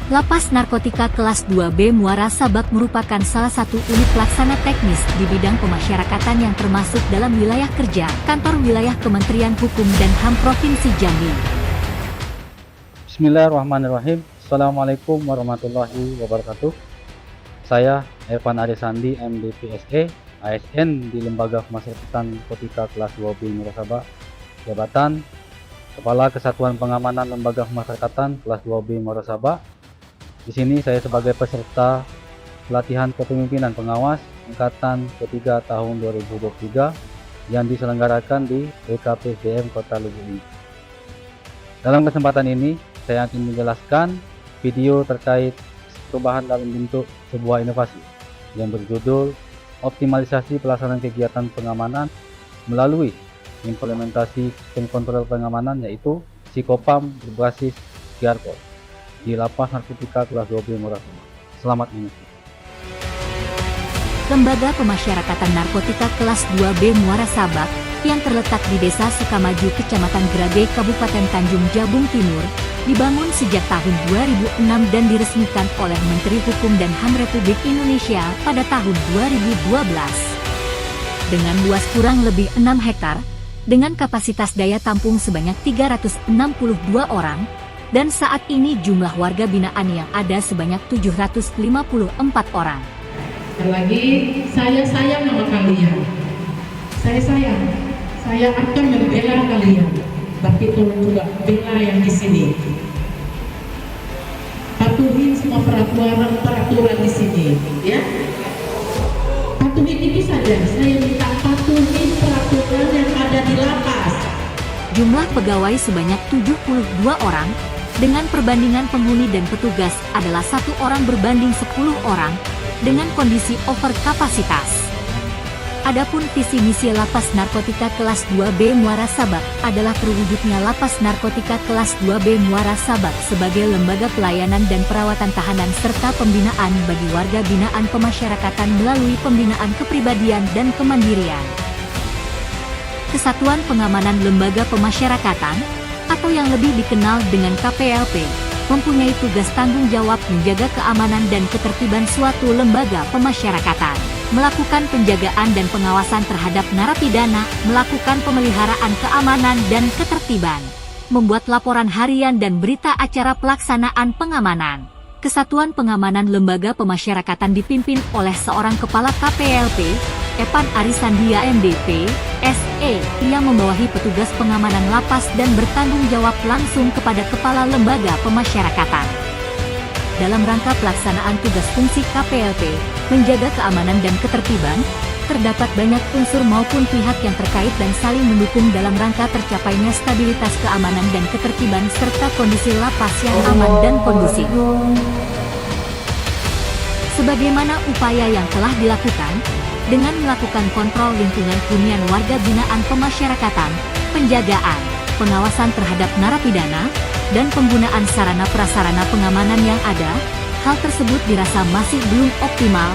Lapas Narkotika Kelas 2B Muara Sabak merupakan salah satu unit pelaksana teknis di bidang pemasyarakatan yang termasuk dalam wilayah kerja Kantor Wilayah Kementerian Hukum dan HAM Provinsi Jambi. Bismillahirrahmanirrahim. Assalamualaikum warahmatullahi wabarakatuh. Saya Evan Arisandi, MD PSE, ASN di Lembaga Pemasyarakatan Narkotika Kelas 2B Muara Sabak, jabatan Kepala Kesatuan Pengamanan Lembaga Pemasyarakatan Kelas 2B Muara Sabak. Di sini saya sebagai peserta pelatihan kepemimpinan pengawas angkatan ketiga tahun 2023 yang diselenggarakan di BKPSDM Kota Lubu ini. Dalam kesempatan ini saya akan menjelaskan video terkait perubahan dalam bentuk sebuah inovasi yang berjudul optimalisasi pelaksanaan kegiatan pengamanan melalui implementasi sistem kontrol pengamanan, yaitu Sikopam berbasis QR Code di Lapas Narkotika Kelas 2B Muara Sabak. Selamat mengikuti. Lembaga Pemasyarakatan Narkotika Kelas 2B Muara Sabak yang terletak di Desa Sukamaju, Kecamatan Grage, Kabupaten Tanjung Jabung Timur, dibangun sejak tahun 2006 dan diresmikan oleh Menteri Hukum dan HAM Republik Indonesia pada tahun 2012. Dengan luas kurang lebih 6 hektar, dengan kapasitas daya tampung sebanyak 362 orang, dan saat ini jumlah warga binaan yang ada sebanyak 754 orang. Sekali lagi, saya sayang sama kalian. Saya akan membela kalian. Tapi tolong juga bela yang di sini. Patuhin semua peraturan di sini, ya. Patuhin itu saja. Saya minta patuhin peraturan yang ada di lapas. Jumlah pegawai sebanyak 72 orang, dengan perbandingan penghuni dan petugas adalah 1 orang berbanding 10 orang, dengan kondisi over kapasitas. Adapun visi misi Lapas Narkotika Kelas 2B Muara Sabak adalah terwujudnya Lapas Narkotika Kelas 2B Muara Sabak sebagai lembaga pelayanan dan perawatan tahanan serta pembinaan bagi warga binaan pemasyarakatan melalui pembinaan kepribadian dan kemandirian. Kesatuan Pengamanan Lembaga Pemasyarakatan atau yang lebih dikenal dengan KPLP, mempunyai tugas tanggung jawab menjaga keamanan dan ketertiban suatu lembaga pemasyarakatan, melakukan penjagaan dan pengawasan terhadap narapidana, melakukan pemeliharaan keamanan dan ketertiban, membuat laporan harian dan berita acara pelaksanaan pengamanan. Kesatuan Pengamanan Lembaga Pemasyarakatan dipimpin oleh seorang Kepala KPLP, Evan Arisandi MDP, SE, yang membawahi petugas pengamanan lapas dan bertanggung jawab langsung kepada Kepala Lembaga Pemasyarakatan. Dalam rangka pelaksanaan tugas fungsi KPLP, menjaga keamanan dan ketertiban, terdapat banyak unsur maupun pihak yang terkait dan saling mendukung dalam rangka tercapainya stabilitas keamanan dan ketertiban serta kondisi lapas yang aman dan kondusif. Sebagaimana upaya yang telah dilakukan, dengan melakukan kontrol lingkungan hunian warga binaan pemasyarakatan, penjagaan, pengawasan terhadap narapidana, dan penggunaan sarana prasarana pengamanan yang ada, hal tersebut dirasa masih belum optimal.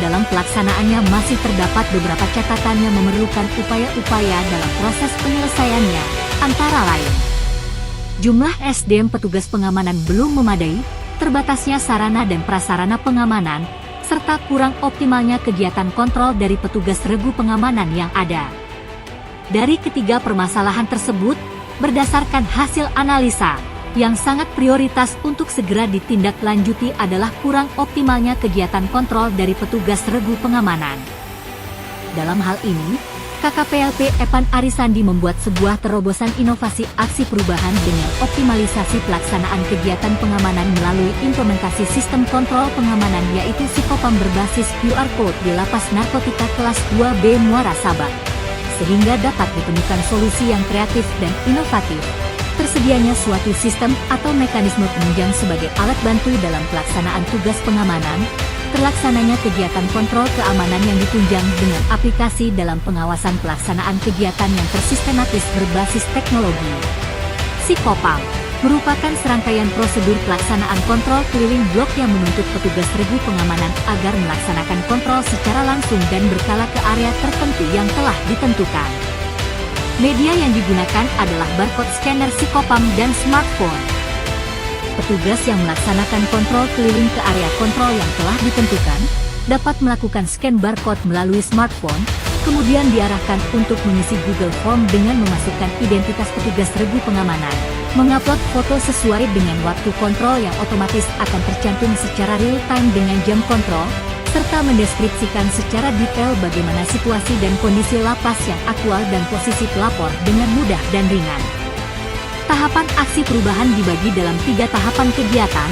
Dalam pelaksanaannya masih terdapat beberapa catatan yang memerlukan upaya-upaya dalam proses penyelesaiannya, antara lain jumlah SDM petugas pengamanan belum memadai, terbatasnya sarana dan prasarana pengamanan, serta kurang optimalnya kegiatan kontrol dari petugas regu pengamanan yang ada. Dari ketiga permasalahan tersebut, berdasarkan hasil analisa, yang sangat prioritas untuk segera ditindaklanjuti adalah kurang optimalnya kegiatan kontrol dari petugas regu pengamanan. Dalam hal ini, KKPLP Evan Arisandi membuat sebuah terobosan inovasi aksi perubahan dengan optimalisasi pelaksanaan kegiatan pengamanan melalui implementasi sistem kontrol pengamanan, yaitu Sikopam berbasis QR Code di Lapas Narkotika Kelas 2B Muara Sabak, sehingga dapat ditemukan solusi yang kreatif dan inovatif. Tersedianya suatu sistem atau mekanisme penunjang sebagai alat bantu dalam pelaksanaan tugas pengamanan, terlaksananya kegiatan kontrol keamanan yang ditunjang dengan aplikasi dalam pengawasan pelaksanaan kegiatan yang tersistematis berbasis teknologi. Sikopam merupakan serangkaian prosedur pelaksanaan kontrol keliling blok yang menuntut petugas regu pengamanan agar melaksanakan kontrol secara langsung dan berkala ke area tertentu yang telah ditentukan. Media yang digunakan adalah barcode scanner Sikopam dan smartphone. petugas yang melaksanakan kontrol keliling ke area kontrol yang telah ditentukan, dapat melakukan scan barcode melalui smartphone, kemudian diarahkan untuk mengisi Google Form dengan memasukkan identitas petugas regu pengamanan, mengupload foto sesuai dengan waktu kontrol yang otomatis akan tercantum secara real-time dengan jam kontrol, serta mendeskripsikan secara detail bagaimana situasi dan kondisi lapas yang aktual dan posisi pelapor dengan mudah dan ringan. Tahapan aksi perubahan dibagi dalam 3 tahapan kegiatan.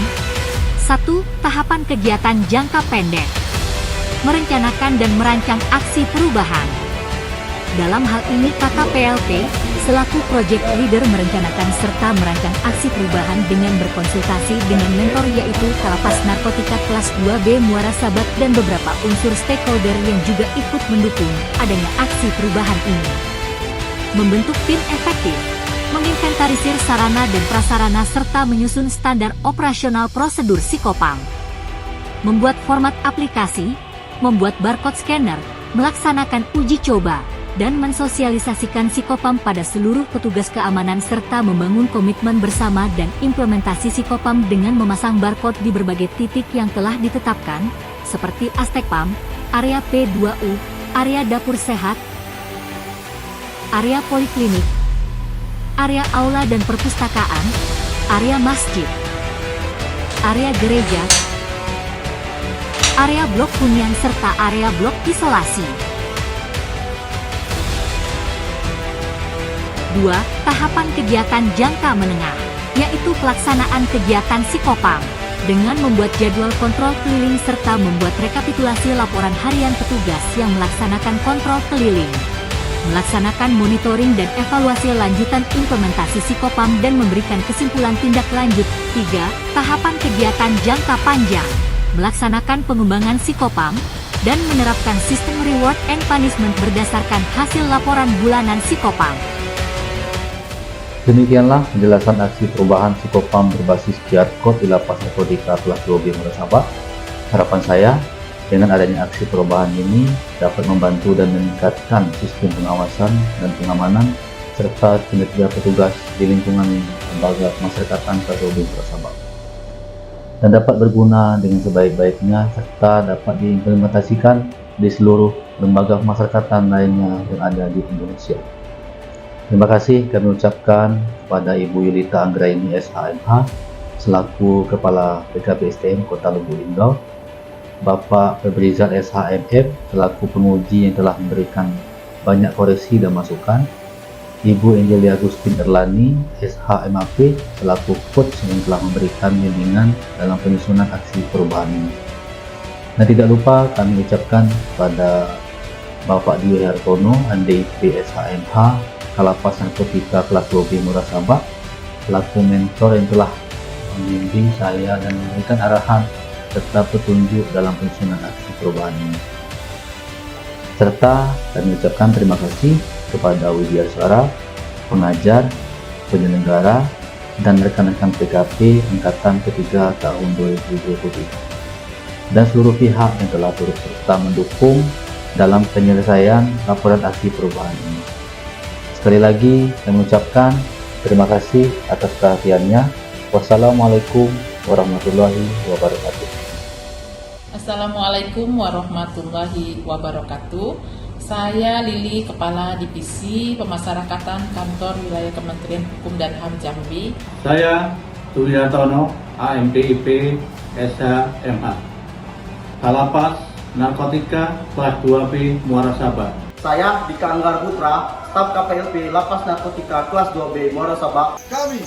1. Tahapan kegiatan jangka pendek. Merencanakan dan merancang aksi perubahan. Dalam hal ini KKPLT, selaku project leader merencanakan serta merancang aksi perubahan dengan berkonsultasi dengan mentor yaitu Kalapas Narkotika kelas 2B Muara Sabat dan beberapa unsur stakeholder yang juga ikut mendukung adanya aksi perubahan ini. Membentuk tim efektif, menginventarisir sarana dan prasarana serta menyusun standar operasional prosedur Sikopam. Membuat format aplikasi, membuat barcode scanner, melaksanakan uji coba, dan mensosialisasikan Sikopam pada seluruh petugas keamanan serta membangun komitmen bersama dan implementasi Sikopam dengan memasang barcode di berbagai titik yang telah ditetapkan, seperti Astekpam, area P2U, area dapur sehat, area poliklinik, area aula dan perpustakaan, area masjid, area gereja, area blok hunian serta area blok isolasi. 2. Tahapan kegiatan jangka menengah, yaitu pelaksanaan kegiatan Sikopam, dengan membuat jadwal kontrol keliling serta membuat rekapitulasi laporan harian petugas yang melaksanakan kontrol keliling. Melaksanakan monitoring dan evaluasi lanjutan implementasi Sikopam dan memberikan kesimpulan tindak lanjut. 3. Tahapan kegiatan jangka panjang, melaksanakan pengembangan Sikopam, dan menerapkan sistem reward and punishment berdasarkan hasil laporan bulanan Sikopam. Demikianlah penjelasan aksi perubahan Sikopam berbasis QR Code di Lapas Narkotika kelas 2B Muara Sabat. Harapan saya, dengan adanya aksi perubahan ini dapat membantu dan meningkatkan sistem pengawasan dan pengamanan serta kinerja petugas di lingkungan lembaga pemasyarakatan kelas 2B Muara Sabat, dan dapat berguna dengan sebaik-baiknya serta dapat diimplementasikan di seluruh lembaga pemasyarakatan lainnya yang ada di Indonesia. Terima kasih kami ucapkan kepada Ibu Yulita Anggraini SHMH selaku Kepala PKP STM Kota Lubuk Linggau, Bapak Febrizal SHMF selaku penguji yang telah memberikan banyak koreksi dan masukan, Ibu Angelia Agustin Erlani SHMAP selaku coach yang telah memberikan bimbingan dalam penyusunan aksi perubahan ini. Dan tidak lupa kami ucapkan kepada Bapak Dio Hartono MDIP SHMH Kalapas Narkotika kelas 2B Muara Sabat selaku mentor yang telah membimbing saya dan memberikan arahan serta petunjuk dalam penyusunan aksi perubahan ini. Serta kami ucapkan terima kasih kepada Widya Suara, pengajar, penyelenggara, dan rekan-rekan PKP Angkatan ketiga tahun 2023 dan seluruh pihak yang telah turut serta mendukung dalam penyelesaian laporan aksi perubahan ini. Sekali lagi kami ucapkan terima kasih atas perhatiannya. Wassalamualaikum warahmatullahi wabarakatuh. Assalamualaikum warahmatullahi wabarakatuh. Saya Lili, Kepala Divisi Pemasyarakatan Kantor Wilayah Kementerian Hukum dan HAM Jambi. Saya Suryatono, AMDIP SHMH, Kalapas Narkotika kelas 2B Muara Sabat. Saya Dika Anggar Putra, staf KPLP Lapas Narkotika kelas 2B Muara Sabat. Kami,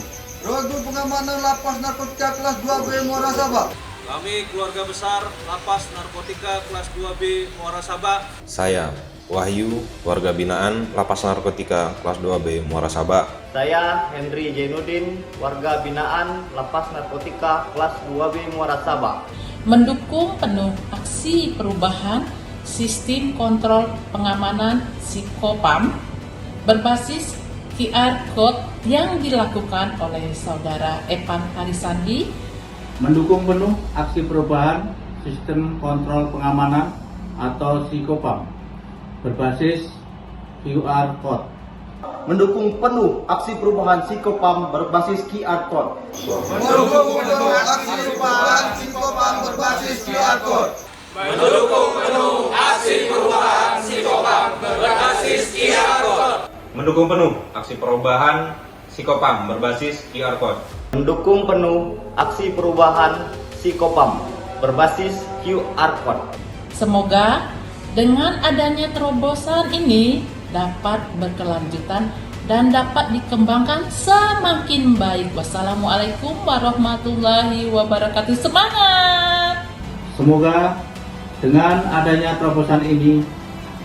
Regu Pengamanan Lapas Narkotika kelas 2B Muara Sabat. Kami, keluarga besar Lapas Narkotika kelas 2B Muara Sabat. Saya, Wahyu, warga binaan Lapas Narkotika kelas 2B Muara Sabat. Saya Henry Jainuddin, warga binaan Lapas Narkotika kelas 2B Muara Sabat. Mendukung penuh aksi perubahan sistem kontrol pengamanan Sikopam berbasis QR Code yang dilakukan oleh Saudara Evan Arisandi. Mendukung penuh aksi perubahan sistem kontrol pengamanan atau Sikopam berbasis QR Code. mendukung penuh aksi perubahan Sikopam berbasis QR Code. Mendukung penuh aksi perubahan Sikopam berbasis QR Code. Mendukung penuh aksi perubahan Sikopam berbasis QR Code. Mendukung penuh aksi perubahan Sikopam berbasis QR Code. Mendukung penuh aksi perubahan Sikopam berbasis QR Code. Semoga dengan adanya terobosan ini dapat berkelanjutan dan dapat dikembangkan semakin baik. Wassalamualaikum warahmatullahi wabarakatuh. Semangat! Semoga dengan adanya terobosan ini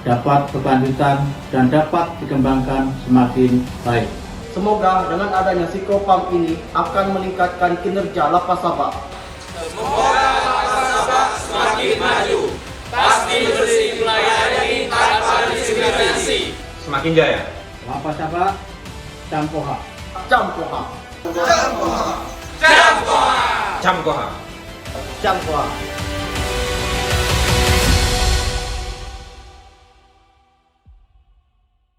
dapat berkelanjutan dan dapat dikembangkan semakin baik. Semoga dengan adanya Sikopam ini akan meningkatkan kinerja Lapas Sabak. Semoga Lapas Sabak semakin maju, pasti bersih melayani tanpa diskriminasi. Semakin jaya. Lapas Sabak, Campoha. Campoha. Campoha. Camkoha. Campoha.